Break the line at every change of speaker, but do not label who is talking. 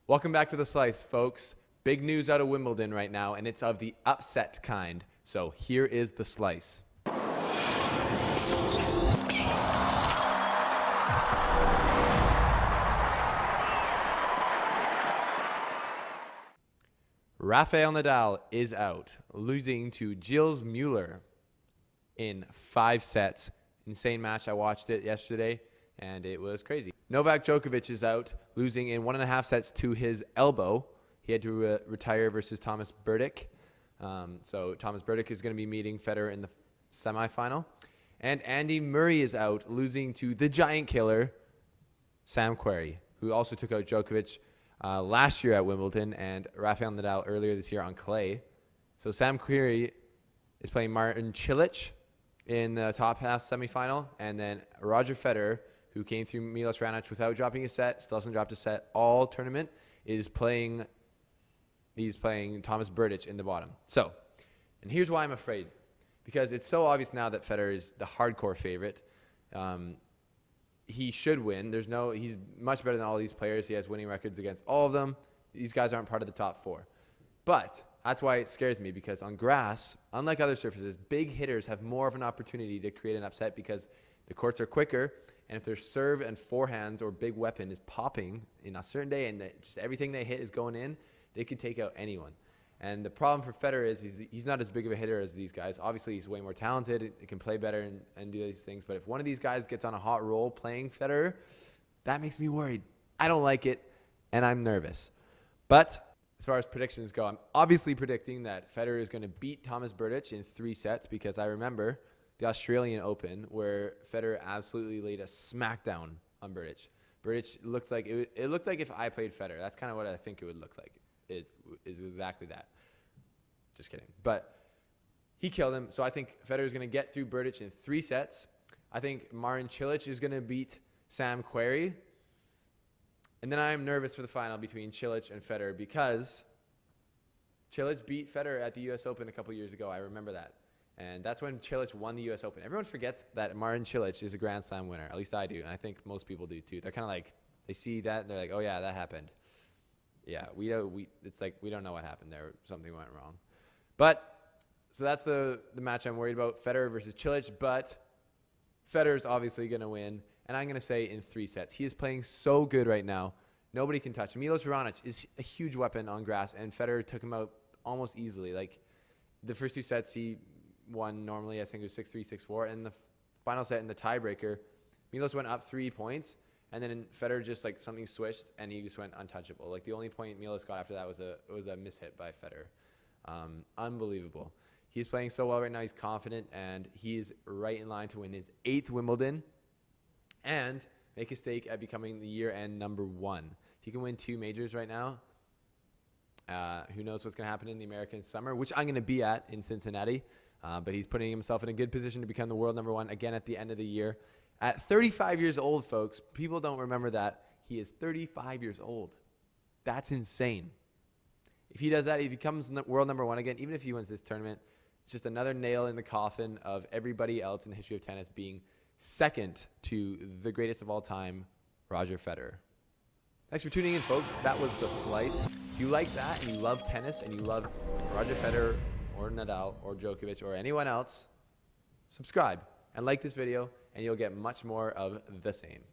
Welcome back to The Slice, folks. Big news out of Wimbledon right now, and it's of the upset kind. So here is The Slice. Rafael Nadal is out, losing to Gilles Muller in 5 sets. Insane match. I watched it yesterday, and it was crazy. Novak Djokovic is out, losing in 1.5 sets to his elbow. He had to retire versus Thomas Berdych. So Thomas Berdych is going to be meeting Federer in the semifinal. And Andy Murray is out, losing to the giant killer, Sam Querrey, who also took out Djokovic last year at Wimbledon and Rafael Nadal earlier this year on clay. So Sam Querrey is playing Martin Cilic in the top half semifinal. And then Roger Federer, who came through Milos Raonic without dropping a set, still hasn't dropped a set all tournament, he's playing Thomas Berdych in the bottom. So, and here's why I'm afraid. Because it's so obvious now that Federer is the hardcore favorite. He should win. He's much better than all these players. He has winning records against all of them. These guys aren't part of the top 4. But that's why it scares me, because on grass, unlike other surfaces, big hitters have more of an opportunity to create an upset because the courts are quicker. And if their serve and forehands or big weapon is popping in a certain day and just everything they hit is going in, they could take out anyone. And the problem for Federer is he's not as big of a hitter as these guys. Obviously, he's way more talented. He can play better and do these things. But if one of these guys gets on a hot roll playing Federer, that makes me worried. I don't like it, and I'm nervous. But as far as predictions go, I'm obviously predicting that Federer is going to beat Thomas Berdych in 3 sets because I remember the Australian Open where Federer absolutely laid a smackdown on Berdych. Berdych looked like it looked like if I played Federer. That's kind of what I think it would look like. Is exactly that. Just kidding. But he killed him. So I think Federer is going to get through Berdych in 3 sets. I think Marin Cilic is going to beat Sam Querrey. And then I'm nervous for the final between Cilic and Federer because Cilic beat Federer at the U.S. Open a couple years ago. I remember that. And that's when Cilic won the U.S. Open. Everyone forgets that Marin Cilic is a Grand Slam winner. At least I do. And I think most people do too. They're kind of like, they see that and they're like, oh yeah, that happened. Yeah, it's like we don't know what happened there. Something went wrong. But, so that's the match I'm worried about, Federer versus Cilic. But Federer's obviously going to win. And I'm going to say in 3 sets. He is playing so good right now. Nobody can touch him. Milos Raonic is a huge weapon on grass. And Federer took him out almost easily. Like, the first 2 sets he won normally. I think it was 6-3, 6-4. And the final set in the tiebreaker, Milos went up 3 points. And then Federer just like something switched and he just went untouchable. Like the only point Milos got after that was a mishit by Federer. Unbelievable. He's playing so well right now. He's confident and he's right in line to win his 8th Wimbledon and make a stake at becoming the year-end #1. If he can win 2 majors right now, who knows what's going to happen in the American summer, which I'm going to be at in Cincinnati. But he's putting himself in a good position to become the world #1 again at the end of the year. At 35 years old, folks, people don't remember that. He is 35 years old. That's insane. If he does that, he becomes world #1 again. Even if he wins this tournament, it's just another nail in the coffin of everybody else in the history of tennis being second to the greatest of all time, Roger Federer. Thanks for tuning in, folks. That was The Slice. If you like that and you love tennis and you love Roger Federer or Nadal or Djokovic or anyone else, subscribe and like this video, and you'll get much more of the same.